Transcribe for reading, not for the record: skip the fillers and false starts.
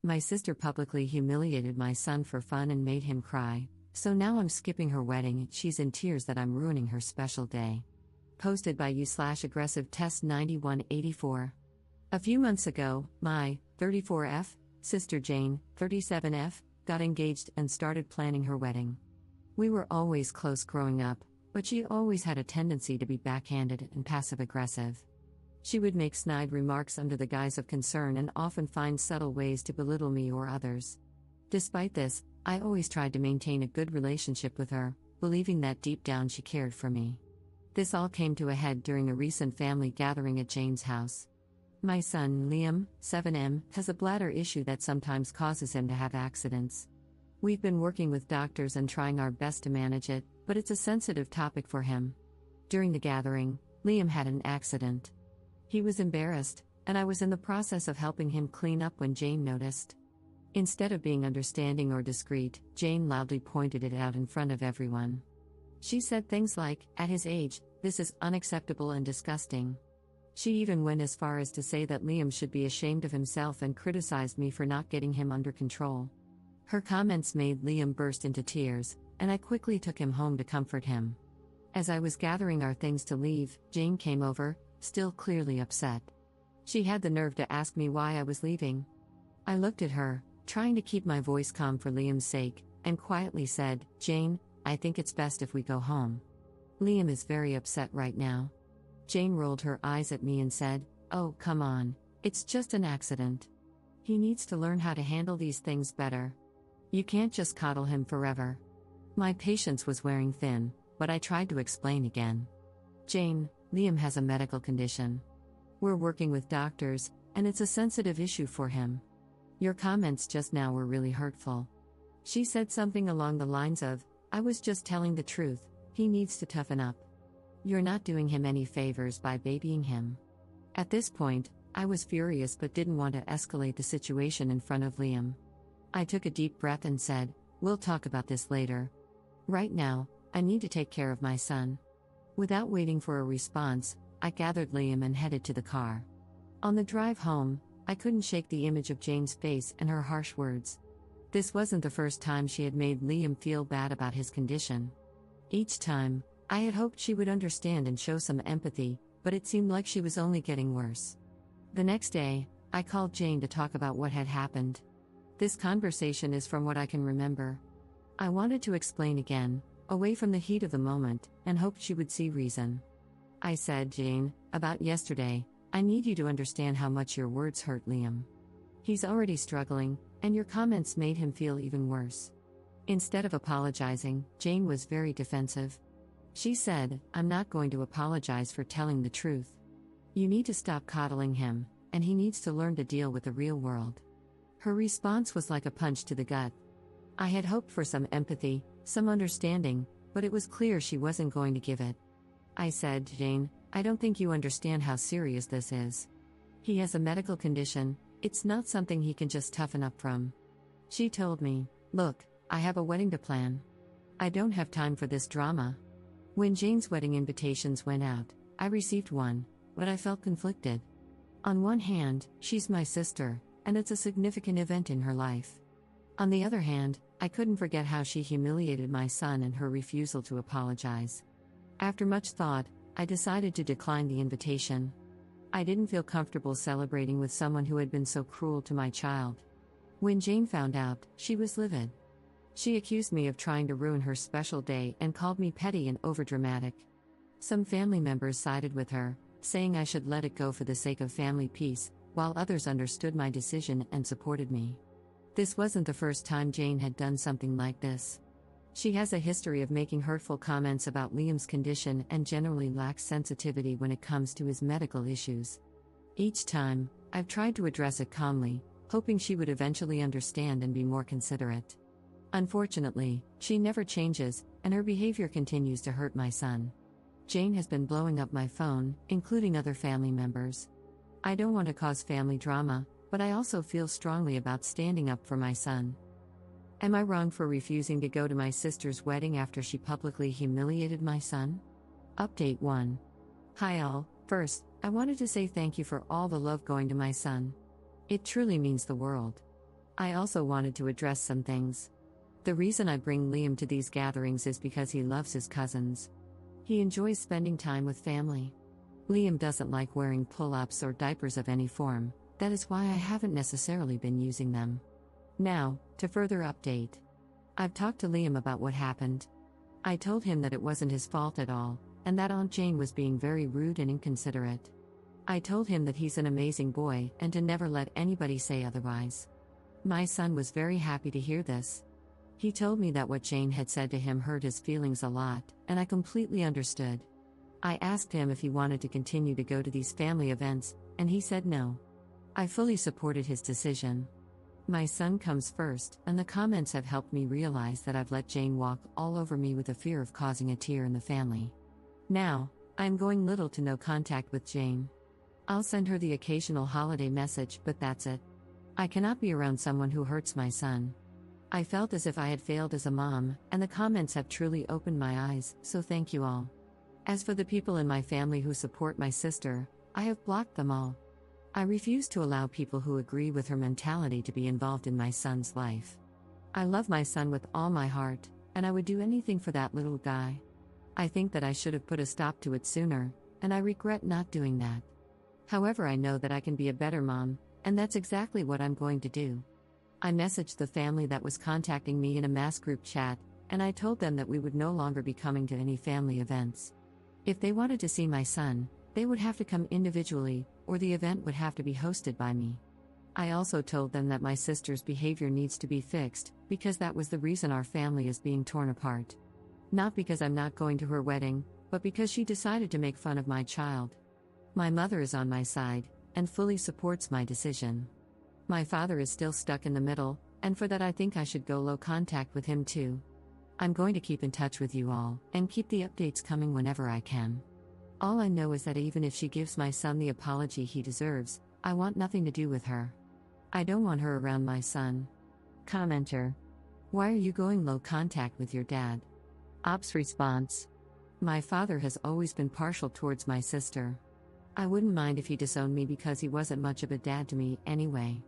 My sister publicly humiliated my son for fun and made him cry, so now I'm skipping her wedding. She's in tears that I'm ruining her special day. Posted by you/aggressive test 9184. A few months ago, my 34F sister Jane, 37F, got engaged and started planning her wedding. We were always close growing up, but she always had a tendency to be backhanded and passive-aggressive. She would make snide remarks under the guise of concern and often find subtle ways to belittle me or others. Despite this, I always tried to maintain a good relationship with her, believing that deep down she cared for me. This all came to a head during a recent family gathering at Jane's house. My son, Liam, 7M, has a bladder issue that sometimes causes him to have accidents. We've been working with doctors and trying our best to manage it, but it's a sensitive topic for him. During the gathering, Liam had an accident. He was embarrassed, and I was in the process of helping him clean up when Jane noticed. Instead of being understanding or discreet, Jane loudly pointed it out in front of everyone. She said things like, "At his age, this is unacceptable and disgusting." She even went as far as to say that Liam should be ashamed of himself and criticized me for not getting him under control. Her comments made Liam burst into tears, and I quickly took him home to comfort him. As I was gathering our things to leave, Jane came over, still clearly upset. She had the nerve to ask me why I was leaving. I looked at her, trying to keep my voice calm for Liam's sake, and quietly said, "Jane, I think it's best if we go home. Liam is very upset right now." Jane rolled her eyes at me and said, "Oh, come on, it's just an accident. He needs to learn how to handle these things better. You can't just coddle him forever." My patience was wearing thin, but I tried to explain again. "Jane, Liam has a medical condition. We're working with doctors, and it's a sensitive issue for him. Your comments just now were really hurtful." She said something along the lines of, "I was just telling the truth, he needs to toughen up. You're not doing him any favors by babying him." At this point, I was furious but didn't want to escalate the situation in front of Liam. I took a deep breath and said, "We'll talk about this later. Right now, I need to take care of my son." Without waiting for a response, I gathered Liam and headed to the car. On the drive home, I couldn't shake the image of Jane's face and her harsh words. This wasn't the first time she had made Liam feel bad about his condition. Each time, I had hoped she would understand and show some empathy, but it seemed like she was only getting worse. The next day, I called Jane to talk about what had happened. This conversation is from what I can remember. I wanted to explain again, away from the heat of the moment, and hoped she would see reason. I said, "Jane, about yesterday, I need you to understand how much your words hurt Liam. He's already struggling, and your comments made him feel even worse." Instead of apologizing, Jane was very defensive. She said, "I'm not going to apologize for telling the truth. You need to stop coddling him, and he needs to learn to deal with the real world." Her response was like a punch to the gut. I had hoped for some empathy, some understanding, but it was clear she wasn't going to give it. I said, "Jane, I don't think you understand how serious this is. He has a medical condition, it's not something he can just toughen up from." She told me, "Look, I have a wedding to plan. I don't have time for this drama." When Jane's wedding invitations went out, I received one, but I felt conflicted. On one hand, she's my sister, and it's a significant event in her life. On the other hand, I couldn't forget how she humiliated my son and her refusal to apologize. After much thought, I decided to decline the invitation. I didn't feel comfortable celebrating with someone who had been so cruel to my child. When Jane found out, she was livid. She accused me of trying to ruin her special day and called me petty and overdramatic. Some family members sided with her, saying I should let it go for the sake of family peace, while others understood my decision and supported me. This wasn't the first time Jane had done something like this. She has a history of making hurtful comments about Liam's condition and generally lacks sensitivity when it comes to his medical issues. Each time, I've tried to address it calmly, hoping she would eventually understand and be more considerate. Unfortunately, she never changes, and her behavior continues to hurt my son. Jane has been blowing up my phone, including other family members. I don't want to cause family drama, but I also feel strongly about standing up for my son. Am I wrong for refusing to go to my sister's wedding after she publicly humiliated my son? Update 1. Hi all, first, I wanted to say thank you for all the love going to my son. It truly means the world. I also wanted to address some things. The reason I bring Liam to these gatherings is because he loves his cousins. He enjoys spending time with family. Liam doesn't like wearing pull-ups or diapers of any form, that is why I haven't necessarily been using them. Now, to further update. I've talked to Liam about what happened. I told him that it wasn't his fault at all, and that Aunt Jane was being very rude and inconsiderate. I told him that he's an amazing boy and to never let anybody say otherwise. My son was very happy to hear this. He told me that what Jane had said to him hurt his feelings a lot, and I completely understood. I asked him if he wanted to continue to go to these family events, and he said no. I fully supported his decision. My son comes first, and the comments have helped me realize that I've let Jane walk all over me with the fear of causing a tear in the family. Now, I'm going little to no contact with Jane. I'll send her the occasional holiday message, but that's it. I cannot be around someone who hurts my son. I felt as if I had failed as a mom, and the comments have truly opened my eyes, so thank you all. As for the people in my family who support my sister, I have blocked them all. I refuse to allow people who agree with her mentality to be involved in my son's life. I love my son with all my heart, and I would do anything for that little guy. I think that I should have put a stop to it sooner, and I regret not doing that. However, I know that I can be a better mom, and that's exactly what I'm going to do. I messaged the family that was contacting me in a mass group chat, and I told them that we would no longer be coming to any family events. If they wanted to see my son, they would have to come individually, or the event would have to be hosted by me. I also told them that my sister's behavior needs to be fixed, because that was the reason our family is being torn apart. Not because I'm not going to her wedding, but because she decided to make fun of my child. My mother is on my side, and fully supports my decision. My father is still stuck in the middle, and for that I think I should go low contact with him too. I'm going to keep in touch with you all, and keep the updates coming whenever I can. All I know is that even if she gives my son the apology he deserves, I want nothing to do with her. I don't want her around my son. Commenter: why are you going low contact with your dad? Ops response: my father has always been partial towards my sister. I wouldn't mind if he disowned me because he wasn't much of a dad to me anyway.